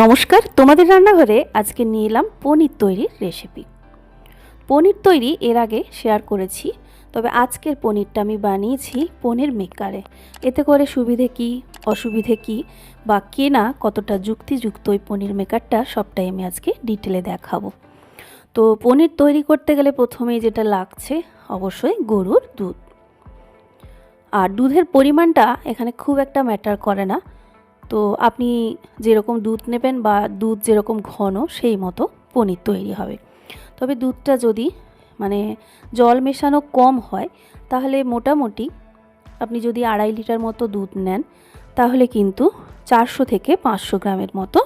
নমস্কার, তোমাদের রান্নাঘরে আজকে নিয়ে এলাম পনির তৈরির রেসিপি। পনির তৈরি এর আগে শেয়ার করেছি, তবে আজকের পনিরটা আমি বানিয়েছি পনির মেকারে। এতে করে সুবিধে কি, অসুবিধে কি বা কেনা কতটা যুক্তিযুক্ত ওই পনির মেকারটা সবটাই আমি আজকে ডিটেলে দেখাবো। তো পনির তৈরি করতে গেলে প্রথমেই যেটা লাগছে অবশ্যই গরুর দুধ। আর দুধের পরিমাণটা এখানে খুব একটা ম্যাটার করে না। তো আপনি যেরকম দুধ নেবেন বা দুধ যেরকম ঘন সেই মতো পনির তৈরি হবে। তবে দুধটা যদি জল মেশানো কম হয় তাহলে মোটামুটি আপনি যদি 2.5 লিটার মতো দুধ নেন তাহলে কিন্তু 400 থেকে 500 গ্রামের মতো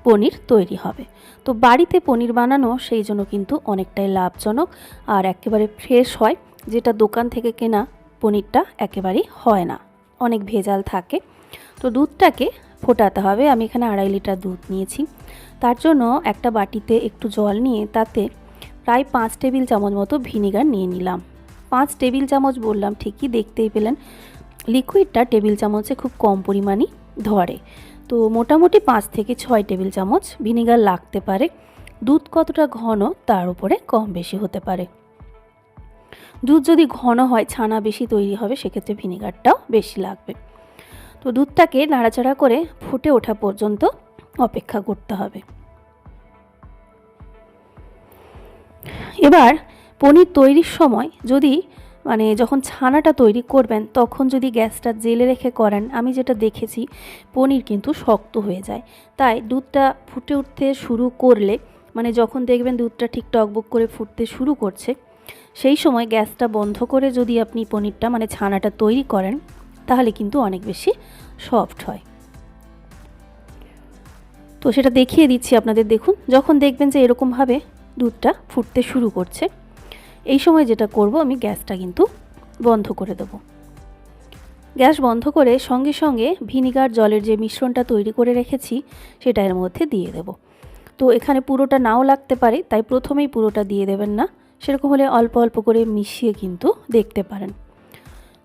পনির তৈরি হবে। তো বাড়িতে পনির বানানো সেই জন্য কিন্তু অনেকটাই লাভজনক আর একেবারে ফ্রেশ হয়, যেটা দোকান থেকে কেনা পনিরটা একেবারেই হয় না, অনেক ভেজাল থাকে। তো দুধটাকে ফোটাতে হবে। আমি এখানে 2.5 লিটার দুধ নিয়েছি। তার জন্য একটা বাটিতে একটু জল নিয়ে তাতে প্রায় 5 টেবিল চামচ মতো ভিনিগার নিয়ে নিলাম। 5 টেবিল চামচ বললাম ঠিকই, দেখতেই পেলেন লিকুইডটা টেবিল চামচে খুব কম পরিমাণই ধরে। তো মোটামুটি 5 থেকে 6 টেবিল চামচ ভিনিগার লাগতে পারে। দুধ কতটা ঘন তার উপরে কম বেশি হতে পারে। দুধ যদি ঘন হয়, ছানা বেশি তৈরি হবে, সেক্ষেত্রে ভিনিগারটাও বেশি লাগবে। তো দুধটাকে নাড়াচাড়া করে ফুটে ওঠা পর্যন্ত অপেক্ষা করতে হবে। এবার পনির তৈরির সময় যদি যখন ছানাটা তৈরি করবেন তখন যদি গ্যাসটা জেলে রেখে করেন, আমি যেটা দেখেছি পনির কিন্তু শক্ত হয়ে যায়। তাই দুধটা ফুটে উঠতে শুরু করলে যখন দেখবেন দুধটা ঠিক টকবক করে ফুটতে শুরু করছে, সেই সময় গ্যাসটা বন্ধ করে যদি আপনি পনিরটা ছানাটা তৈরি করেন তাহলে কিন্তু অনেক বেশি সফট হয়। তো সেটা দেখিয়ে দিচ্ছি আপনাদের। দেখুন, যখন দেখবেন যে এরকমভাবে দুধটা ফুটতে শুরু করছে, এই সময় যেটা করব, আমি গ্যাসটা কিন্তু বন্ধ করে দেব। গ্যাস বন্ধ করে সঙ্গে সঙ্গে ভিনিগার জলের যে মিশ্রণটা তৈরি করে রেখেছি সেটা এর মধ্যে দিয়ে দেব। তো এখানে পুরোটা নাও লাগতে পারে, তাই প্রথমেই পুরোটা দিয়ে দেবেন না। সেরকম হলে অল্প অল্প করে মিশিয়ে কিন্তু দেখতে পারেন।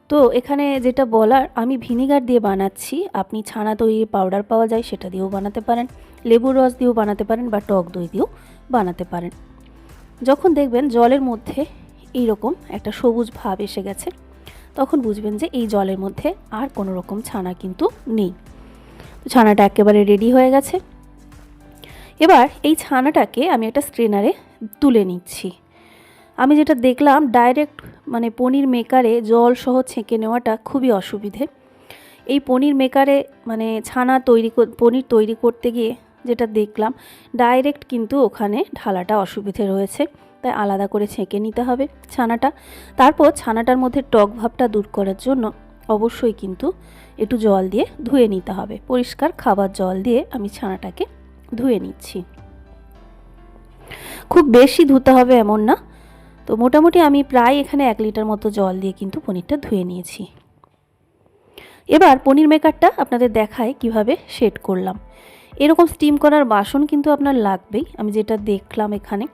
তো এখানে যেটা বলার, আমি ভিনিগার দিয়ে বানাচ্ছি। আপনি ছানা তৈরির পাউডার পাওয়া যায়, সেটা দিয়েও বানাতে পারেন, লেবুর রস দিয়েও বানাতে পারেন বা টক দই দিয়েও বানাতে পারেন। যখন দেখবেন জলের মধ্যে এইরকম একটা সবুজ ভাব এসে গেছে, তখন বুঝবেন যে এই জলের মধ্যে আর কোনো রকম ছানা কিন্তু নেই। তো ছানাটা একেবারে রেডি হয়ে গেছে। এবার এই ছানাটাকে আমি একটা স্ট্রেনারে তুলে নিচ্ছি। আমি যেটা দেখলাম, ডাইরেক্ট পনির মেকারে জল সহ ছেঁকে নেওয়াটা খুবই অসুবিধে। এই পনির মেকারে পনির তৈরি করতে গিয়ে যেটা দেখলাম, ডাইরেক্ট কিন্তু ওখানে ঢালাটা অসুবিধে রয়েছে, তাই আলাদা করে ছেঁকে নিতে হবে ছানাটা। তারপর ছানাটার মধ্যে টক ভাবটা দূর করার জন্য অবশ্যই কিন্তু একটু জল দিয়ে ধুয়ে নিতে হবে। পরিষ্কার খাবার জল দিয়ে আমি ছানাটাকে ধুয়ে নিচ্ছি। খুব বেশি ধুতে হবে এমন না। তো মোটামুটি আমি প্রায় এখানে 1 লিটার মতো জল দিয়ে কিন্তু পনিরটা ধুয়ে নিয়েছি। এবার পনির মেকারটা আপনাদের দেখায় কিভাবে সেট করলাম। এরকম স্টিম করার বাসন কিন্তু আপনার লাগবেই, আমি যেটা দেখলাম এখানে।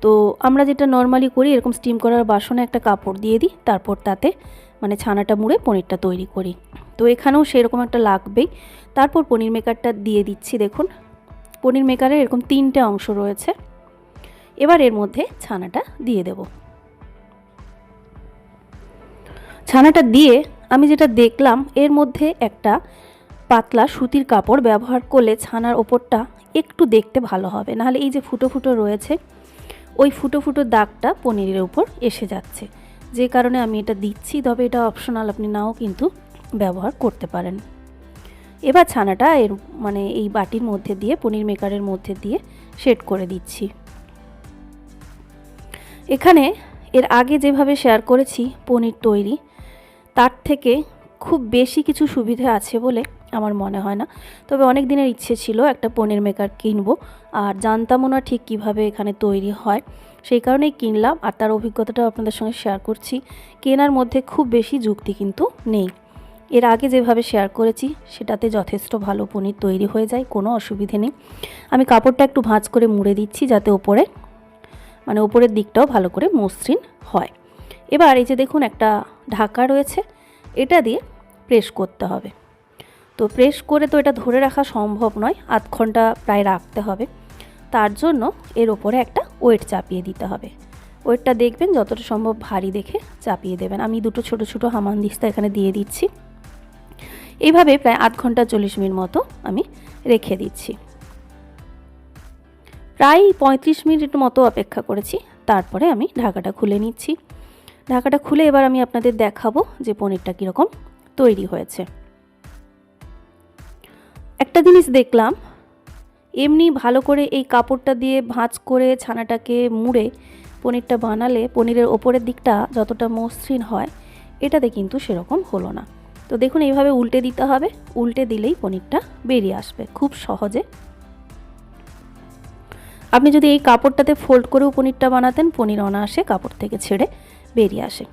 তো আমরা যেটা নর্মালি করি, এরকম স্টিম করার বাসনে একটা কাপড় দিয়ে দিই, তারপর তাতে ছানাটা মুড়ে পনিরটা তৈরি করি। তো এখানেও সেরকম একটা লাগবেই। তারপর পনির মেকারটা দিয়ে দিচ্ছি। দেখুন, পনির মেকারের এরকম 3টে অংশ রয়েছে। এবার এর মধ্যে ছানাটা দিয়ে দেব। ছানাটা দিয়ে আমি যেটা দেখলাম, এর মধ্যে একটা পাতলা সুতির কাপড় ব্যবহার করলে ছানার ওপরটা একটু দেখতে ভালো হবে, নাহলে এই যে ফুটো ফুটো রয়েছে ওই ফুটো ফুটো দাগটা পনিরের উপর এসে যাচ্ছে, যে কারণে আমি এটা দিচ্ছি। তবে এটা অপশনাল, আপনি নাও কিন্তু ব্যবহার করতে পারেন। এবার ছানাটা এই বাটির মধ্যে দিয়ে, পনির মেকারের মধ্যে দিয়ে সেট করে দিচ্ছি। এখানে এর আগে যেভাবে শেয়ার করেছি পনির তৈরি, তার থেকে খুব বেশি কিছু সুবিধা আছে বলে আমার মনে হয় না। তবে অনেক দিনের ইচ্ছে ছিল একটা পনির মেকার কিনবো, আর জানতামও না ঠিক কিভাবে এখানে তৈরি হয়, সেই কারণেই কিনলাম। আর তার অভিজ্ঞতাটাও আপনাদের সঙ্গে শেয়ার করছি। কেনার মধ্যে খুব বেশি যুক্তি কিন্তু নেই। এর আগে যেভাবে শেয়ার করেছি সেটাতে যথেষ্ট ভালো পনির তৈরি হয়ে যায়, কোনো অসুবিধে নেই। আমি কাপড়টা একটু ভাঁজ করে মুড়ে দিচ্ছি যাতে ওপরের দিকটাও ভালো করে মসৃণ হয়। এবার এই যে দেখুন, একটা ঢাকা রয়েছে, এটা দিয়ে প্রেস করতে হবে। তো প্রেস করে তো এটা ধরে রাখা সম্ভব নয়, আধ ঘন্টা প্রায় রাখতে হবে। তার জন্য এর ওপরে একটা ওয়েট চাপিয়ে দিতে হবে। ওয়েটটা দেখবেন যতটা সম্ভব ভারী দেখে চাপিয়ে দেবেন। আমি দুটো ছোট ছোট হামানদিস্তা এখানে দিয়ে দিচ্ছি। এইভাবে প্রায় আধ ঘন্টা 40 মিনিট মতো আমি রেখে দিচ্ছি। প্রায় 35 মিনিট মতো অপেক্ষা করেছি, তারপরে আমি ঢাকাটা খুলে নিচ্ছি। ঢাকাটা খুলে এবার আমি আপনাদের দেখাবো যে পনিরটা কীরকম তৈরি হয়েছে। একটা জিনিস দেখলাম, এমনি ভালো করে এই কাপড়টা দিয়ে ভাঁজ করে ছানাটাকে মুড়ে পনিরটা বানালে পনিরের ওপরের দিকটা যতটা মসৃণ হয়, এটাতে কিন্তু সেরকম হলো না। তো দেখুন এইভাবে উল্টে দিতে হবে, উল্টে দিলেই পনিরটা বেরিয়ে আসবে খুব সহজে। আপনি যদি এই কাপড়টাতে ফোল্ড করেও পনিরটা বানাতেন, পনির অনায়াসে কাপড় থেকে ছেড়ে বেরিয়ে আসে।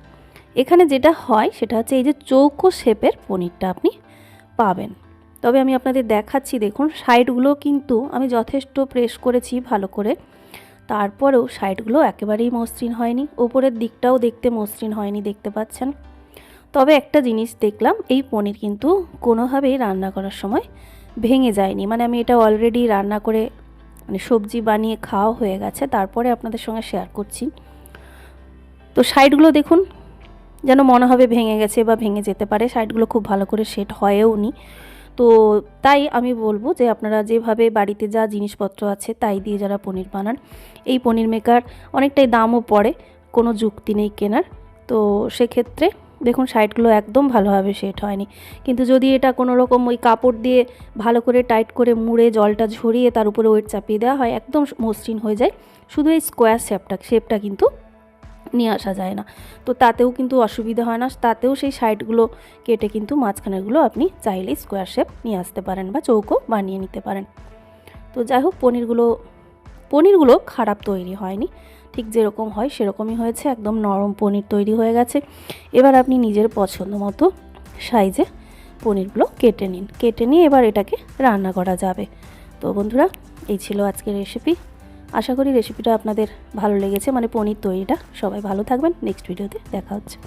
এখানে যেটা হয় সেটা হচ্ছে এই যে চৌকো শেপের পনিরটা আপনি পাবেন। তবে আমি আপনাদের দেখাচ্ছি, দেখুন সাইডগুলো কিন্তু আমি যথেষ্ট প্রেস করেছি ভালো করে, তারপরেও সাইডগুলো একেবারেই মসৃণ হয়নি, ওপরের দিকটাও দেখতে মসৃণ হয়নি, দেখতে পাচ্ছেন। তবে একটা জিনিস দেখলাম, এই পনির কিন্তু কোনোভাবেই রান্না করার সময় ভেঙে যায়নি। মানে আমি এটা অলরেডি রান্না করে মানে সবজি বানিয়ে খাওয়া হয়ে গেছে, তারপরে আপনাদের সঙ্গে শেয়ার করছি। তো সাইডগুলো দেখুন যেন মনে হবে ভেঙে গেছে বা ভেঙে যেতে পারে, সাইডগুলো খুব ভালো করে সেট হয়েও নি। তো তাই আমি বলবো যে আপনারা যেভাবে বাড়িতে যা জিনিসপত্র আছে তাই দিয়ে যারা পনির বানান, এই পনির মেকার অনেকটাই দামও পড়ে, কোনো যুক্তি নেই কেনার। তো সেক্ষেত্রে দেখুন সাইডগুলো একদম ভালোভাবে সেট হয়নি। কিন্তু যদি এটা কোনো রকম ওই কাপড় দিয়ে ভালো করে টাইট করে মুড়ে জলটা ঝরিয়ে তার উপরে ওয়েট চাপিয়ে দেওয়া হয়, একদম মসৃণ হয়ে যায়। শুধু এই স্কোয়ার শেপটা কিন্তু নিয়ে আসা যায় না। তো তাতেও কিন্তু অসুবিধা হয় না, তাতেও সেই সাইডগুলো কেটে কিন্তু মাঝখানেরগুলো আপনি চাইলেই স্কোয়ার শেপ নিয়ে আসতে পারেন বা চৌকো বানিয়ে নিতে পারেন। তো যাই হোক, পনিরগুলো খারাপ তৈরি হয়নি, ঠিক যেরকম হয় সেরকমই হয়েছে, একদম নরম পনির তৈরি হয়ে গেছে। এবার আপনি নিজের পছন্দ মতো সাইজে পনিরগুলো কেটে নিন, কেটে নিয়ে এবার এটাকে রান্না করা যাবে। তো বন্ধুরা, এই ছিল আজকের রেসিপি। আশা করি রেসিপিটা আপনাদের ভালো লেগেছে, মানে পনির তৈরিটা। সবাই ভালো থাকবেন, নেক্সট ভিডিওতে দেখা হচ্ছে।